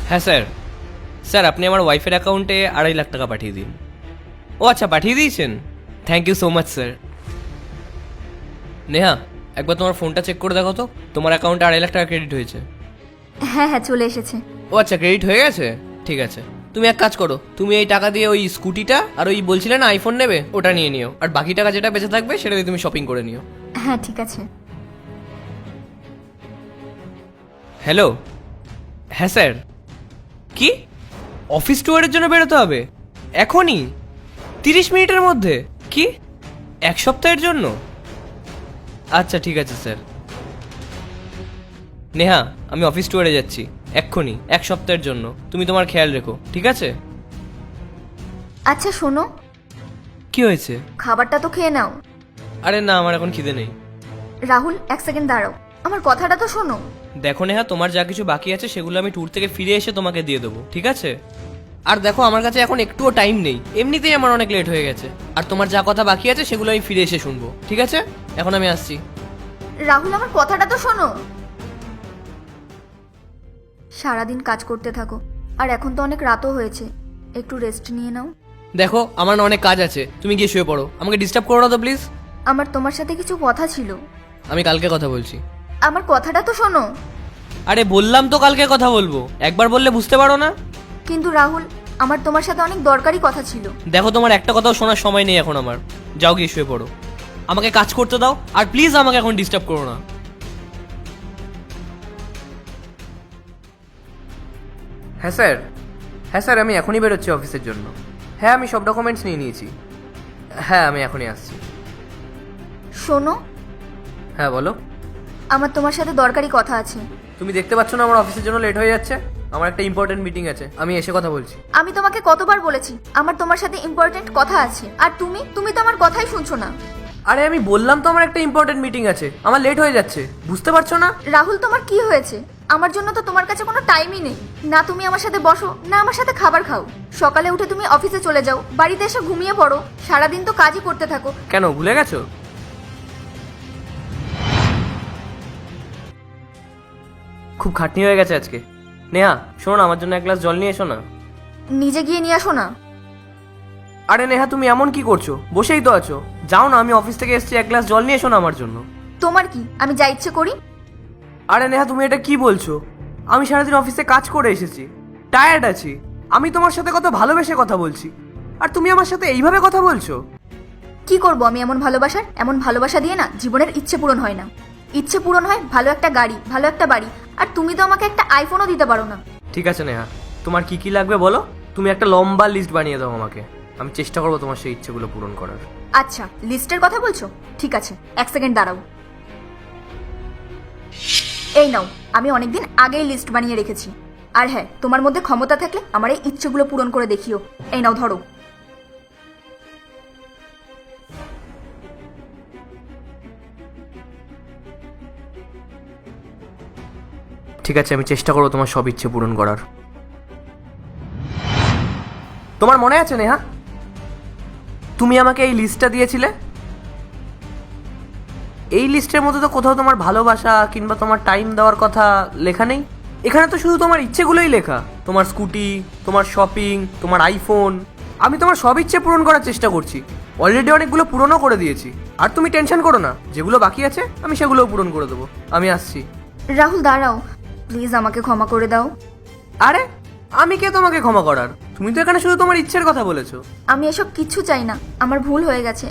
হ্যাঁ sir. Sir আপনি আমার ওয়াইফের অ্যাকাউন্টে 2.5 লাখ টাকা পাঠিয়ে দিন। ও আচ্ছা, পাঠিয়ে দিয়েছেন। Thank you so much sir. Neha, একবার তোমার ফোনটা চেক করে দেখো তো, তোমার অ্যাকাউন্টে 2.5 লাখ টাকা ক্রেডিট হয়েছে। হ্যাঁ হ্যাঁ, চলে এসেছে। ও আচ্ছা, ক্রেডিট হয়ে গেছে, ঠিক আছে। তুমি এক কাজ করো, তুমি এই টাকা দিয়ে ওই স্কুটিটা আর ওই বলছিলে না আইফোন নেবে, ওটা নিয়ে নিও, আর বাকি টাকা যেটা বেঁচে থাকবে সেটা দিয়ে তুমি শপিং করে নিও। হ্যাঁ ঠিক আছে। হ্যালো। হ্যাঁ স্যার। কি, অফিস ট্যুরের জন্য বেরোতে হবে এখনই 30 মিনিটের মধ্যে? কি, 1 সপ্তাহের জন্য? আচ্ছা ঠিক আছে স্যার। নেহা, আমি অফিস ট্যুরে যাচ্ছি এক্ষুনি, 1 সপ্তাহের জন্য। তুমি তোমার খেয়াল রেখো, ঠিক আছে? আচ্ছা শোনো, কি হয়েছে? খাবারটা তো খেয়ে নাও। আরে না, আমার এখন খিদে নেই। রাহুল, 1 সেকেন্ড দাঁড়াও, আমার কথাটা তো শোনো। দেখো নেহা, তোমার যা কিছু বাকি আছে সেগুলো আমি ট্যুর থেকে ফিরে এসে তোমাকে দিয়ে দেবো, ঠিক আছে? আর দেখো, আমার কাছে এখন একটুও টাইম নেই, এমনিতেই আমার অনেক লেট হয়ে গেছে। আর তোমার যা কথা বাকি আছে সেগুলো আমি ফিরে এসে শুনবো, ঠিক আছে? এখন আমি আসছি। রাহুল, আমার কথাটা তো শোনো। সারাদিন কাজ করতে থাকো, আর এখন তো অনেক রাতও হয়েছে, একটু রেস্ট নিয়ে নাও। দেখো, আমার না অনেক কাজ আছে, তুমি গিয়ে শুয়ে পড়ো, আমাকে ডিস্টার্ব করো না তো প্লিজ। আমার তোমার সাথে কিছু কথা ছিল। আমি কালকে কথা বলছি। আমার কথাটা তো শোনো। আরে বললাম তো কালকে কথা বলবো, একবার বললে বুঝতে পারো না? কিন্তু রাহুল, আমার তোমার সাথে অনেক দরকারি কথা ছিল। দেখো, তোমার একটা কথাও শোনার সময় নেই এখন আমার। যাও গিয়ে শুয়ে পড়ো, আমাকে কাজ করতে দাও, আর প্লিজ আমাকে এখন ডিস্টার্ব করো না। হ্যাঁ স্যার। হ্যাঁ স্যার, আমি এখনই বেরোচ্ছি অফিসের জন্য। হ্যাঁ, আমি সব ডকুমেন্টস নিয়ে নিয়েছি। হ্যাঁ, আমি এখনই আসছি। শোনো, হ্যাঁ বলো। আমার তোমার সাথে দরকারি কথা আছে। তুমি দেখতে পাচ্ছ না আমার অফিসের জন্য লেট হয়ে যাচ্ছে? আমার একটা ইম্পর্টেন্ট মিটিং আছে, আমি এসে কথা বলছি। আমি তোমাকে কতবার বলেছি আমার তোমার সাথে ইম্পর্টেন্ট কথা আছে, আর তুমি তুমি তো আমার কথাই শুনছো না। আরে আমি বললাম তো আমার একটা ইম্পর্টেন্ট মিটিং আছে, আমার লেট হয়ে যাচ্ছে, বুঝতে পারছো না? রাহুল, তোমার কি হয়েছে? আমার জন্য তো তোমার কাছে কোনো টাইমই নেই। না তুমি আমার সাথে বসো, না আমার সাথে খাবার খাও। সকালে উঠে তুমি অফিসে চলে যাও, বাড়িতে এসে ঘুমিয়ে পড়ো, সারাদিন তো কাজই করতে থাকো। কেন, ভুলে গেছো? খুব খাটনি হয়ে গেছে আজকে। নেহা শোনো না, আমার জন্য 1 গ্লাস জল নিয়ে এসো না। নিজে গিয়ে নিয়ে আসো না। আরে নেহা, তুমি এমন কি করছো? বসেই তো আছো, যাও না, আমি অফিস থেকে এসেছি, 1 গ্লাস জল নিয়ে এসো না আমার জন্য। তোমার কি, আমি যা ইচ্ছে করি? আরে নেহা, তুমি এটা কি বলছো? আমি সারাদিন অফিসে কাজ করে এসেছি, টায়ার্ড আছি, আমি তোমার সাথে কত ভালোবেসে কথা বলছি, আর তুমি আমার সাথে এইভাবে কথা বলছো? কি করব আমি এমন ভালোবাসার? এমন ভালোবাসা দিয়ে না জীবনের ইচ্ছে পূরণ হয় না। ইচ্ছে পূরণ হয় ভালো একটা গাড়ি, ভালো একটা বাড়ি, আর তুমি তো আমাকে একটা আইফোনও দিতে পারো না। ঠিক আছে নেহা, তোমার কি কি লাগবে বলো, তুমি একটা লম্বা লিস্ট বানিয়ে দাও আমাকে, আমি চেষ্টা করবো তোমার সেই ইচ্ছেগুলো পূরণ করার। আচ্ছা, লিস্টের কথা বলছো? ঠিক আছে, 1 সেকেন্ড দাঁড়াও। এই নাও, আমি অনেকদিন আগেই লিস্ট বানিয়ে রেখেছি। আর হ্যাঁ, তোমার মধ্যে ক্ষমতা থাকলে আমার এই ইচ্ছেগুলো পূরণ করে দেখিও। এই নাও, ধরো। ঠিক আছে, আমি চেষ্টা করবো তোমার সব ইচ্ছে পূরণ করার। তোমার মনে আছে নেহা, তুমি আমাকে এই লিস্টটা দিয়েছিলে? এই লিস্টের মধ্যে তো কোথাও তোমার ভালোবাসা কিংবা তোমার টাইম দেওয়ার কথা লেখা নেই। এখানে তো শুধু তোমার ইচ্ছেগুলোই লেখা, তোমার স্কুটি, তোমার শপিং, তোমার আইফোন। আমি তোমার সব ইচ্ছে পূরণ করার চেষ্টা করছি, অলরেডি অনেকগুলো পূরণও করে দিয়েছি। আর তুমি টেনশন করো না, যেগুলো বাকি আছে আমি সেগুলোও পূরণ করে দেবো। আমি আসছি। রাহুল দাঁড়াও, প্লিজ আমাকে ক্ষমা করে দাও। আরে আমি কে তোমাকে ক্ষমা করার? তুমি তো এখানে শুধু তোমার ইচ্ছের কথা বলেছো। আমি এসব কিচ্ছু চাই না, আমার ভুল হয়ে গেছে।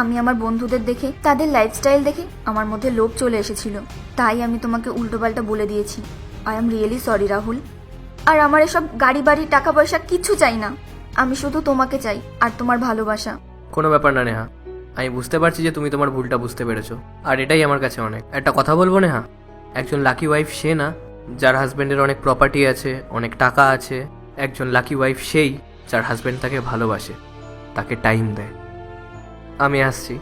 আমি আমার বন্ধুদের দেখে, তাদের লাইফস্টাইল দেখে আমার মধ্যে লোভ চলে এসেছিল, তাই আমি তোমাকে উল্টোপাল্টা বলে দিয়েছি। I am really sorry Rahul. আর আমার এসব গাড়ি বাড়ি টাকা পয়সা কিচ্ছু চাই না, আমি শুধু তোমাকে চাই আর তোমার ভালোবাসা। কোনো ব্যাপার না নেহা, আমি বুঝতে পারছি যে তুমি তোমার ভুলটা বুঝতে পেরেছো, আর এটাই আমার কাছে অনেক। একটা কথা বলবো নেহা, একজন লাকি ওয়াইফ সে না যার হাজব্যান্ডের অনেক প্রপার্টি আছে, অনেক টাকা আছে। একজন লাকি ওয়াইফ সেই যার হাজব্যান্ড তাকে ভালোবাসে, তাকে টাইম দেয়। আমি আসছি।